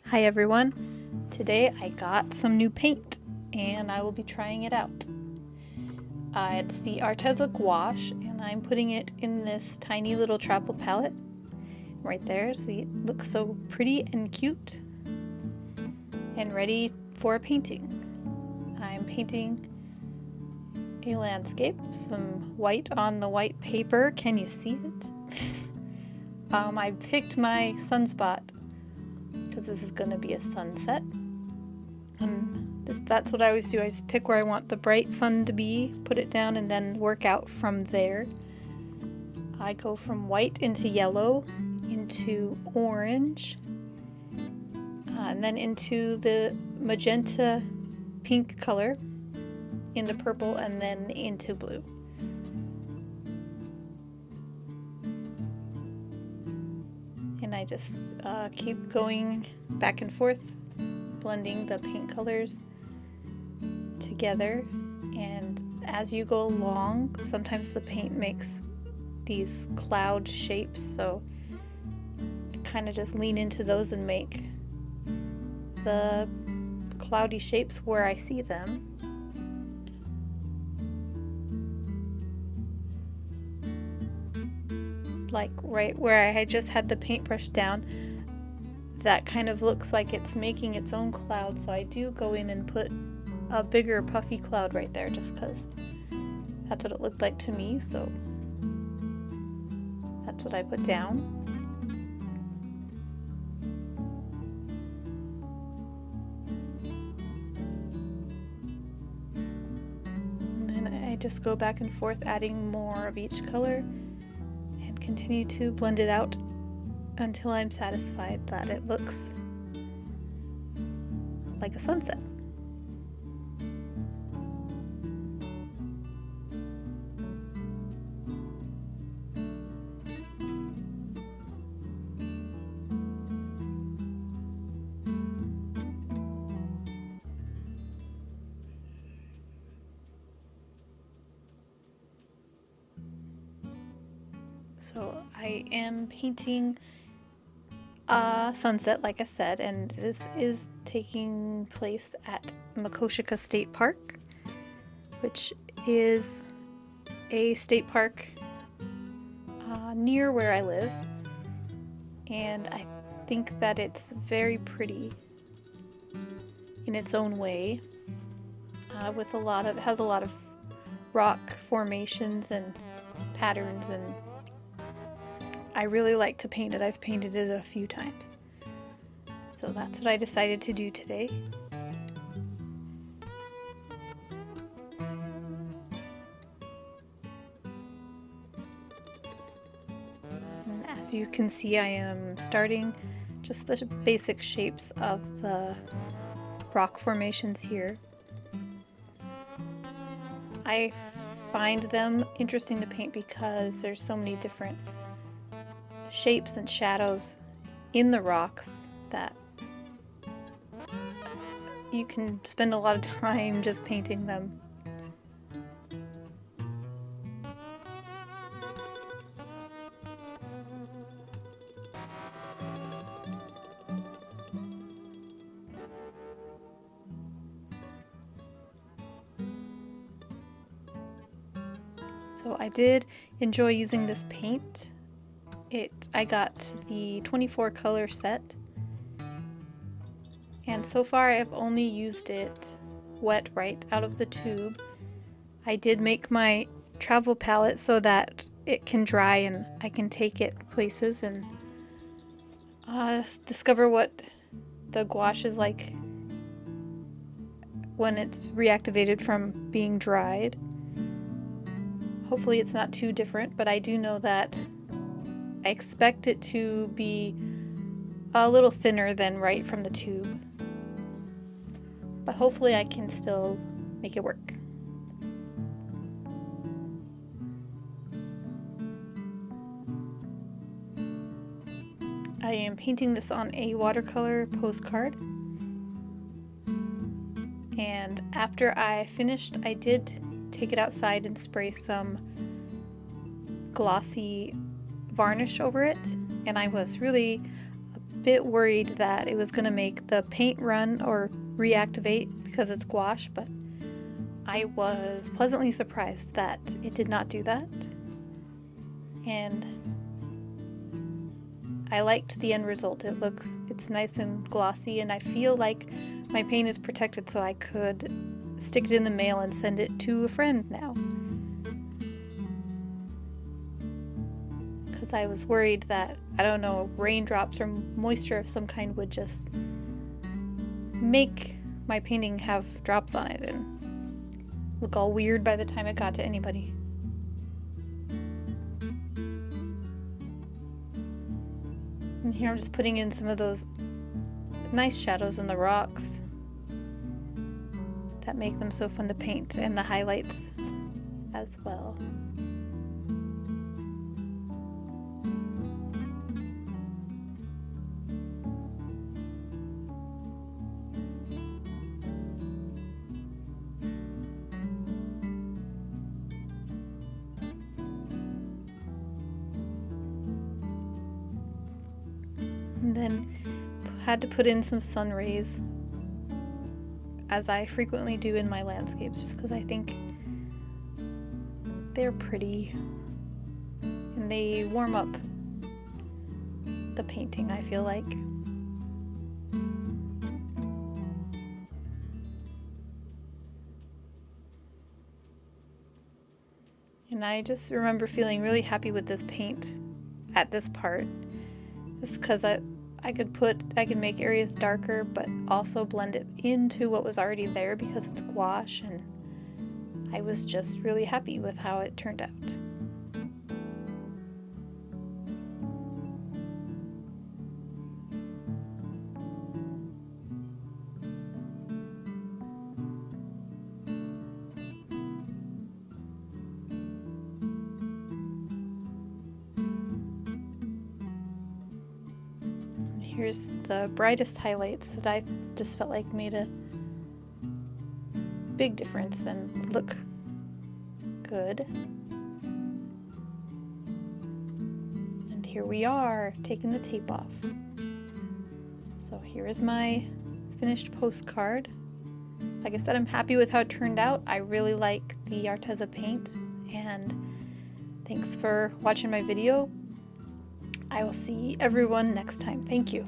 Hi everyone! Today I got some new paint and I will be trying it out. It's the Arteza gouache and I'm putting it in this tiny little travel palette right there. See, it looks so pretty and cute and ready for a painting. I'm painting a landscape, some white on the white paper. Can you see it? I picked my sunspot because this is going to be a sunset. That's what I always do. I just pick where I want the bright sun to be, put it down, and then work out from there. I go from white into yellow, into orange, and then into the magenta pink color, into purple, and then into blue. And I just keep going back and forth, blending the paint colors together. And as you go along, sometimes the paint makes these cloud shapes, so kind of just lean into those and make the cloudy shapes where I see them. Like right where I had just had the paintbrush down, that kind of looks like it's making its own cloud, so I do go in and put a bigger puffy cloud right there just because that's what it looked like to me, so that's what I put down. And then I just go back and forth adding more of each color and continue to blend it out until I'm satisfied that it looks like a sunset. So I am painting a sunset, like I said, and this is taking place at Makoshika State Park, which is a state park near where I live, and I think that it's very pretty in its own way, with it has a lot of rock formations and patterns, and I really like to paint it. I've painted it a few times. So that's what I decided to do today. And as you can see, I am starting just the basic shapes of the rock formations here. I find them interesting to paint because there's so many different shapes and shadows in the rocks that you can spend a lot of time just painting them. So I did enjoy using this paint. I got the 24 color set, and so far I've only used it wet right out of the tube. I did make my travel palette so that it can dry and I can take it places and discover what the gouache is like when it's reactivated from being dried. Hopefully it's not too different, but I do know that I expect it to be a little thinner than right from the tube, but hopefully I can still make it work. I am painting this on a watercolor postcard, and after I finished, I did take it outside and spray some glossy varnish over it, and I was really bit worried that it was going to make the paint run or reactivate because it's gouache, but I was pleasantly surprised that it did not do that. And I liked the end result. It's nice and glossy, and I feel like my paint is protected, so I could stick it in the mail and send it to a friend now. Because I was worried that, I don't know, raindrops or moisture of some kind would just make my painting have drops on it and look all weird by the time it got to anybody. And here I'm just putting in some of those nice shadows in the rocks that make them so fun to paint, and the highlights as well. And then had to put in some sun rays, as I frequently do in my landscapes, just because I think they're pretty and they warm up the painting, I feel like. And I just remember feeling really happy with this paint at this part, just because I could make areas darker but also blend it into what was already there because it's gouache, and I was just really happy with how it turned out. Here's the brightest highlights that I just felt like made a big difference and look good. And here we are, taking the tape off. So here is my finished postcard. Like I said, I'm happy with how it turned out. I really like the Arteza paint, and thanks for watching my video. I will see everyone next time. Thank you.